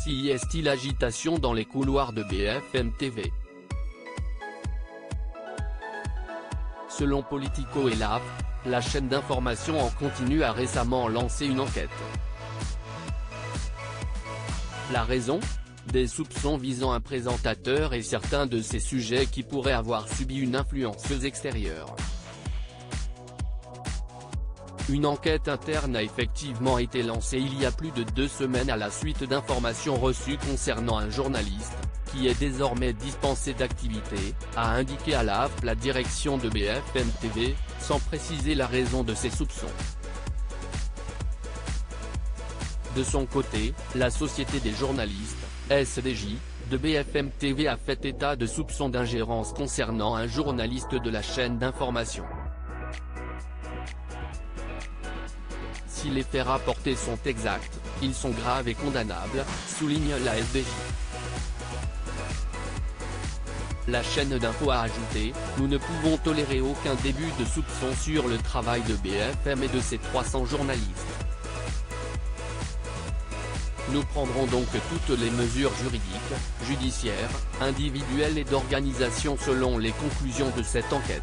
CIST l'agitation dans les couloirs de BFM TV. Selon Politico et l'AFP, la chaîne d'information en continu a récemment lancé une enquête. La raison ? Des soupçons visant un présentateur et certains de ses sujets qui pourraient avoir subi une influenceuse extérieure. Une enquête interne a effectivement été lancée il y a plus de 2 semaines à la suite d'informations reçues concernant un journaliste, qui est désormais dispensé d'activité, a indiqué à l'AFP la direction de BFM TV, sans préciser la raison de ces soupçons. De son côté, la Société des journalistes, SDJ, de BFM TV a fait état de soupçons d'ingérence concernant un journaliste de la chaîne d'information. Si les faits rapportés sont exacts, ils sont graves et condamnables, souligne la SDJ. La chaîne d'info a ajouté, nous ne pouvons tolérer aucun début de soupçon sur le travail de BFM et de ses 300 journalistes. Nous prendrons donc toutes les mesures juridiques, judiciaires, individuelles et d'organisation selon les conclusions de cette enquête.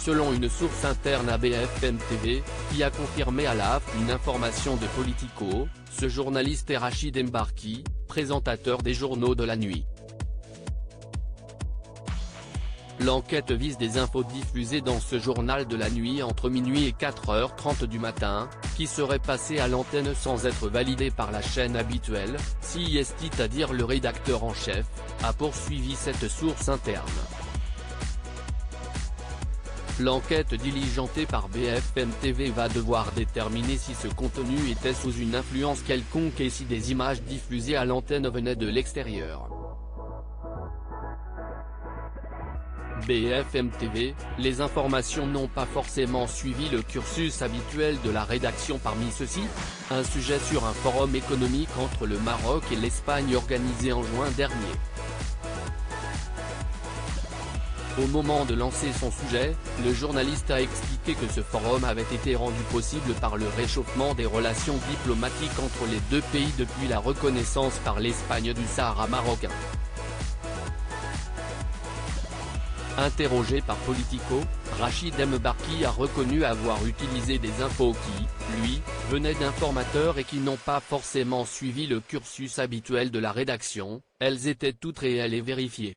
Selon une source interne à BFM TV, qui a confirmé à l'AFP une information de Politico, ce journaliste est Rachid Mbarki, présentateur des journaux de la nuit. L'enquête vise des infos diffusées dans ce journal de la nuit entre minuit et 4h30 du matin, qui seraient passées à l'antenne sans être validées par la chaîne habituelle, CIST, c'est-à-dire le rédacteur en chef, a poursuivi cette source interne. L'enquête diligentée par BFM TV va devoir déterminer si ce contenu était sous une influence quelconque et si des images diffusées à l'antenne venaient de l'extérieur. BFM TV, les informations n'ont pas forcément suivi le cursus habituel de la rédaction. Parmi ceux-ci, un sujet sur un forum économique entre le Maroc et l'Espagne organisé en juin dernier. Au moment de lancer son sujet, le journaliste a expliqué que ce forum avait été rendu possible par le réchauffement des relations diplomatiques entre les deux pays depuis la reconnaissance par l'Espagne du Sahara marocain. Interrogé par Politico, Rachid Mbarki a reconnu avoir utilisé des infos qui, lui, venaient d'informateurs et qui n'ont pas forcément suivi le cursus habituel de la rédaction, elles étaient toutes réelles et vérifiées.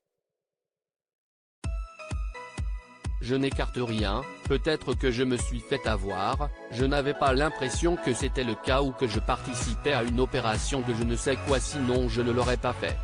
Je n'écarte rien, peut-être que je me suis fait avoir, je n'avais pas l'impression que c'était le cas ou que je participais à une opération de je ne sais quoi, sinon je ne l'aurais pas fait.